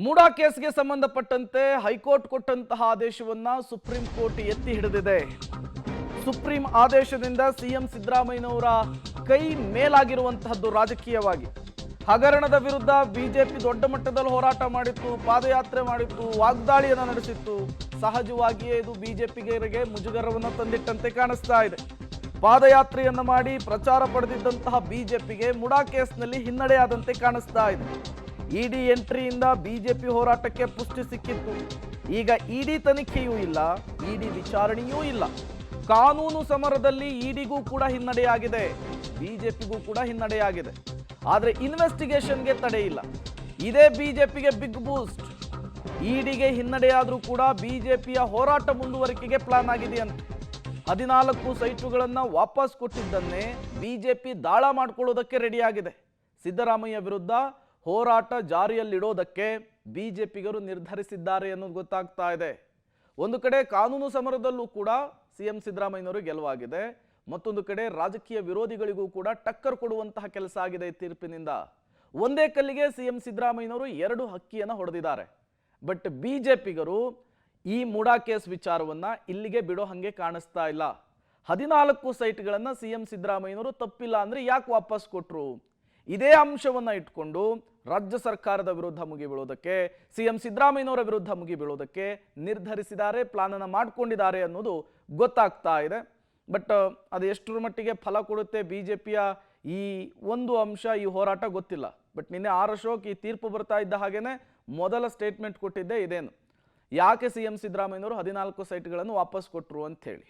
ಮೂಡಾ ಕೇಸ್ಗೆ ಸಂಬಂಧಪಟ್ಟಂತೆ ಹೈಕೋರ್ಟ್ ಕೊಟ್ಟಂತಹ ಆದೇಶವನ್ನ ಸುಪ್ರೀಂ ಕೋರ್ಟ್ ಎತ್ತಿ ಹಿಡಿದಿದೆ. ಸುಪ್ರೀಂ ಆದೇಶದಿಂದ ಸಿಎಂ ಸಿದ್ದರಾಮಯ್ಯನವರ ಕೈ ಮೇಲಾಗಿರುವಂತಹದ್ದು ರಾಜಕೀಯವಾಗಿ. ಹಗರಣದ ವಿರುದ್ಧ ಬಿಜೆಪಿ ದೊಡ್ಡ ಮಟ್ಟದಲ್ಲಿ ಹೋರಾಟ ಮಾಡಿತ್ತು, ಪಾದಯಾತ್ರೆ ಮಾಡಿತ್ತು, ವಾಗ್ದಾಳಿಯನ್ನು ನಡೆಸಿತ್ತು. ಸಹಜವಾಗಿಯೇ ಇದು ಬಿಜೆಪಿಗರಿಗೆ ಮುಜುಗರವನ್ನು ತಂದಿಟ್ಟಂತೆ ಕಾಣಿಸ್ತಾ ಇದೆ. ಪಾದಯಾತ್ರೆಯನ್ನು ಮಾಡಿ ಪ್ರಚಾರ ಪಡೆದಿದ್ದಂತಹ ಬಿಜೆಪಿಗೆ ಮುಡಾ ಕೇಸ್ನಲ್ಲಿ ಹಿನ್ನಡೆಯಾದಂತೆ ಕಾಣಿಸ್ತಾ ಇದೆ. ಇಡಿ ಎಂಟ್ರಿಯಿಂದ ಬಿಜೆಪಿ ಹೋರಾಟಕ್ಕೆ ಪುಷ್ಟಿ ಸಿಕ್ಕಿತ್ತು. ಈಗ ಇಡಿ ತನಿಖೆಯೂ ಇಲ್ಲ, ಇಡಿ ವಿಚಾರಣೆಯೂ ಇಲ್ಲ. ಕಾನೂನು ಸಮರದಲ್ಲಿ ಇಡಿಗೂ ಕೂಡ ಹಿನ್ನಡೆಯಾಗಿದೆ, ಬಿಜೆಪಿಗೂ ಕೂಡ ಹಿನ್ನಡೆಯಾಗಿದೆ. ಆದರೆ ಇನ್ವೆಸ್ಟಿಗೇಷನ್ಗೆ ತಡೆ ಇಲ್ಲ. ಇದೇ ಬಿಜೆಪಿಗೆ ಬಿಗ್ ಬೂಸ್ಟ್. ಇಡಿಗೆ ಹಿನ್ನಡೆಯಾದರೂ ಕೂಡ ಬಿಜೆಪಿಯ ಹೋರಾಟ ಮುಂದುವರಿಕೆಗೆ ಪ್ಲಾನ್ ಆಗಿದೆಯಂತೆ. 14 ಸೈಟುಗಳನ್ನು ವಾಪಸ್ ಕೊಟ್ಟಿದ್ದನ್ನೇ ಬಿಜೆಪಿ ದಾಳ ಮಾಡಿಕೊಳ್ಳೋದಕ್ಕೆ ರೆಡಿಯಾಗಿದೆ. ಸಿದ್ದರಾಮಯ್ಯ ವಿರುದ್ಧ ಹೋರಾಟ ಜಾರಿಯಲ್ಲಿಡೋದಕ್ಕೆ ಬಿಜೆಪಿಗರು ನಿರ್ಧರಿಸಿದ್ದಾರೆ ಅನ್ನೋದು ಗೊತ್ತಾಗ್ತಾ ಇದೆ. ಒಂದು ಕಡೆ ಕಾನೂನು ಸಮರದಲ್ಲೂ ಕೂಡ ಸಿಎಂ ಸಿದ್ದರಾಮಯ್ಯನವರು ಗೆಲುವಾಗಿದೆ, ಮತ್ತೊಂದು ಕಡೆ ರಾಜಕೀಯ ವಿರೋಧಿಗಳಿಗೂ ಕೂಡ ಟಕ್ಕರ್ ಕೊಡುವಂತಹ ಕೆಲಸ ಆಗಿದೆ ಈ ತೀರ್ಪಿನಿಂದ. ಒಂದೇ ಕಲ್ಲಿಗೆ ಸಿಎಂ ಸಿದ್ದರಾಮಯ್ಯನವರು 2 ಹಕ್ಕಿಯನ್ನು ಹೊಡೆದಿದ್ದಾರೆ. ಬಟ್ ಬಿಜೆಪಿಗರು ಈ ಮುಡಾ ಕೇಸ್ ವಿಚಾರವನ್ನ ಇಲ್ಲಿಗೆ ಬಿಡೋ ಹಂಗೆ ಕಾಣಿಸ್ತಾ ಇಲ್ಲ. 14 ಸೈಟ್ಗಳನ್ನು ಸಿಎಂ ಸಿದ್ದರಾಮಯ್ಯನವರು ತಪ್ಪಿಲ್ಲ ಅಂದ್ರೆ ಯಾಕೆ ವಾಪಸ್ ಕೊಟ್ರು? ಇದೇ ಅಂಶವನ್ನ ಇಟ್ಕೊಂಡು ರಾಜ್ಯ ಸರ್ಕಾರದ ವಿರುದ್ಧ ಮುಗಿಬೀಳೋದಕ್ಕೆ, ಸಿಎಂ ಸಿದ್ದರಾಮಯ್ಯನವರ ವಿರುದ್ಧ ಮುಗಿಬೀಳೋದಕ್ಕೆ ನಿರ್ಧರಿಸಿದ್ದಾರೆ, ಪ್ಲಾನ್ ಅನ್ನು ಮಾಡ್ಕೊಂಡಿದ್ದಾರೆ ಅನ್ನೋದು ಗೊತ್ತಾಗ್ತಾ ಇದೆ. ಬಟ್ ಅದು ಎಷ್ಟರ ಮಟ್ಟಿಗೆ ಫಲ ಕೊಡುತ್ತೆ ಬಿಜೆಪಿಯ ಈ ಒಂದು ಅಂಶ, ಈ ಹೋರಾಟ ಗೊತ್ತಿಲ್ಲ. ಬಟ್ ನಿನ್ನೆ ಆರ್ ಅಶೋಕ್ ಈ ತೀರ್ಪು ಬರ್ತಾ ಇದ್ದ ಹಾಗೇನೆ ಮೊದಲ ಸ್ಟೇಟ್ಮೆಂಟ್ ಕೊಟ್ಟಿದ್ದೆ ಇದೇನು, ಯಾಕೆ ಸಿಎಂ ಸಿದ್ದರಾಮಯ್ಯನವರು 14 ಸೈಟ್ಗಳನ್ನು ವಾಪಸ್ ಕೊಟ್ಟರು ಅಂತ ಹೇಳಿ.